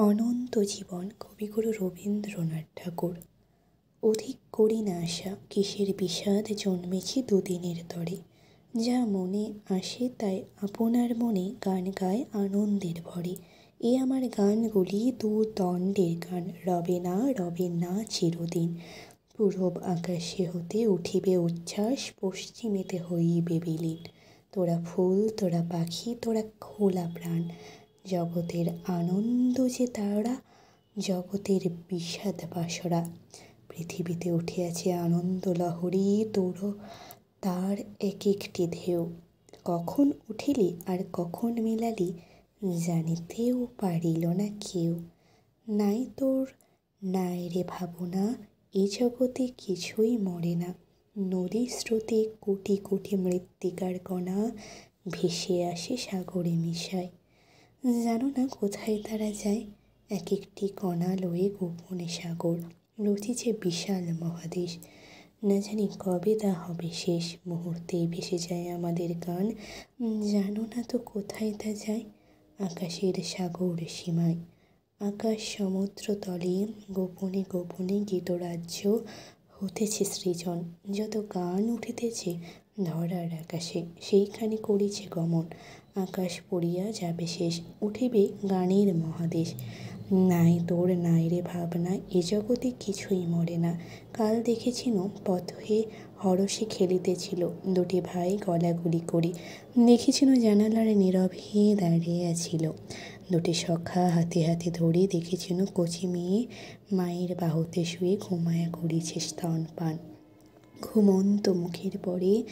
অনন্ত জীবন কবিগুরু রবীন্দ্রনাথ ঠাকুর। অধিক করি না আশা, কিসের বিষাদ জন্মেছি দুদিনের তরে। যা মনে আসে তাই আপনার মনে গান গায় আনন্দের ভরে। এ আমার গানগুলি দুদণ্ডের গান, রবে না চিরদিন। পূরব আকাশে হতে উঠিবে উচ্ছ্বাস, পশ্চিমেতে হইবে বিলীন। তোরা ফুল, তোরা পাখি, তোরা খোলা প্রাণ, জগতের আনন্দ যে তারা, জগতের বিষাদ বাসরা। পৃথিবীতে উঠিয়াছে আনন্দ লহরী, তোর তার এক একটি ঢেউ। কখন উঠিলি আর কখন মিলালি, জানিতেও পারিল না কেউ। নাই তোর নাই রে ভাবনা, এ জগতে কিছুই মরে না। নদীর স্রোতে কোটি কোটি মৃত্তিকার কণা ভেসে আসে সাগরে মিশায়। জানো না কোথায় তারা যায়, এক একটি কণা লয়ে গোপনে সাগর রচিছে বিশাল মহাদেশ। না জানি কবে তা হবে শেষ, মুহূর্তেই ভেসে যায় আমাদের গান। জানো না তো কোথায় তা যায়, আকাশের সাগর সীমায়। আকাশ সমুদ্র তলে গোপনে গোপনে গীতরাজ্য হতেছে সৃজন। যত গান উঠিতেছে ধরার আকাশে, সেইখানে করিছে গমন। আকাশ পড়িয়া যাবে শেষ, উঠিবে গানের মহাদেশ। নাই তোর নাই রে ভাবনা, এ জগতে কিছুই মরে না। কাল দেখেছিন পথে হরষে খেলিতেছিল দুটি ভাই গলাগুলি করি। দেখেছিন জানালার নীরবে দাঁড়িয়ে আছিল দুটি সখা হাতে হাতে ধরে। দেখেছিন কচি মেয়ে মায়ের বাহুতে শুয়ে ঘুমায়া করিছে স্তনপান। ঘুমন্ত মুখের পরে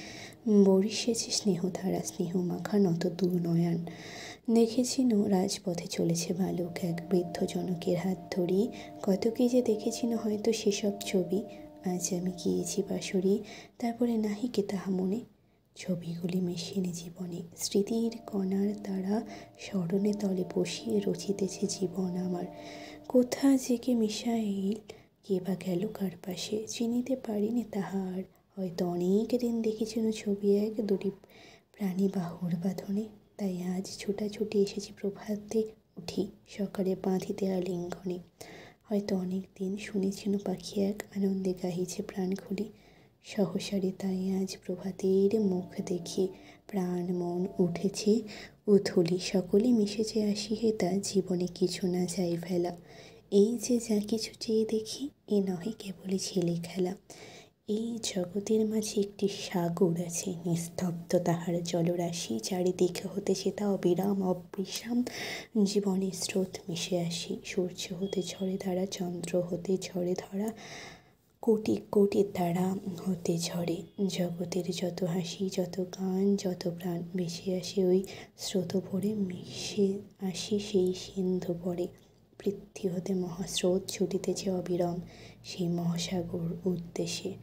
বরিশেছে স্নেহধারা, স্নেহ মাখা নত দু নয়ন। দেখেছিন রাজপথে চলেছে বালক এক বৃদ্ধ জনকের হাত ধরি। কত কি যে দেখেছিন হয়তো সেসব ছবি। আজ আমি গিয়েছি বাঁশরি, তারপরে নাহিকে তাহা মনে। ছবিগুলি মেশেনি জীবনে, স্মৃতির কণার দ্বারা স্মরণে তলে বসিয়ে রচিতেছে জীবন আমার। কোথা যেকে মিশাইল কে বা গেল কার পাশে, চিনিতে পারিনি তাহার। হয়তো অনেক দিন দেখেছিল ছবি এক দুটি প্রাণী বাহুর বাঁধনে। তাই আজ ছুটাছুটি এসেছি প্রভাতে উঠি, সকালে বাঁধিতে আলিঙ্গনে। হয়তো অনেক দিন শুনেছিল পাখি এক আনন্দে গাহিছে প্রাণ খুলি। সহসারে তাই আজ প্রভাতের মুখ দেখি প্রাণ মন উঠেছে উথলি। সকলে মিশেছে আসিহে তা, জীবনে কিছু না যাই ফেলা। এই যে যা কিছু চেয়ে দেখি, এ নহে কেবলই ছেলে খেলা। এই জগতের মাঝে একটি সাগর আছে, নিস্তব্ধ তাহার জলরাশি। চারিদিকে হতে সেটা অবিরাম অবিশ্রাম জীবনের স্রোত মিশে আসি। সূর্য হতে ঝরে ধারা, চন্দ্র হতে ঝরে ধরা, কোটি কোটি তারা হতে ঝরে। জগতের যত হাসি, যত গান, যত প্রাণ ভেসে আসে ওই স্রোত ভরে, মিশে আসি সেই সিন্ধু পরে। পৃথ্বী হতে মহাস্রোত ছুটিতেছে অবিরাম সেই মহাসাগর উদ্দেশ্যে।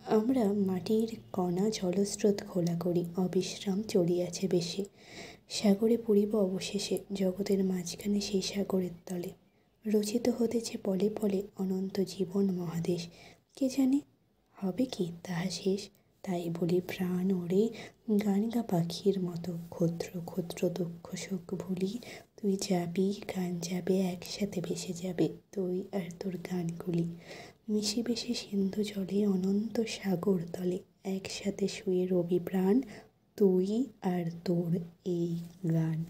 আমরা মাটির কণা জলস্রোত ঘোলা করি, অবিশ্রাম চলিয়াছে বেশে। সাগরে পড়িব অবশেষে, জগতের মাঝখানে সেই সাগরের তলে। রচিত হতেছে পলে পলে অনন্ত জীবন মহাদেশ। কে জানে হবে কি তাহা শেষ। তাই বলি প্রাণ ওরে গান গা পাখির মতো, ক্ষুদ্র ক্ষুদ্র দুঃখ সুখ ভুলি। তুই যাবি গান যাবে, একসাথে ভেসে যাবে তুই আর তোর গানগুলি। মিশিবে সে সিন্ধু জলে অনন্ত সাগর তলে, একসাথে শুয়ে রবি প্রাণ তুই আর তোর এই গান।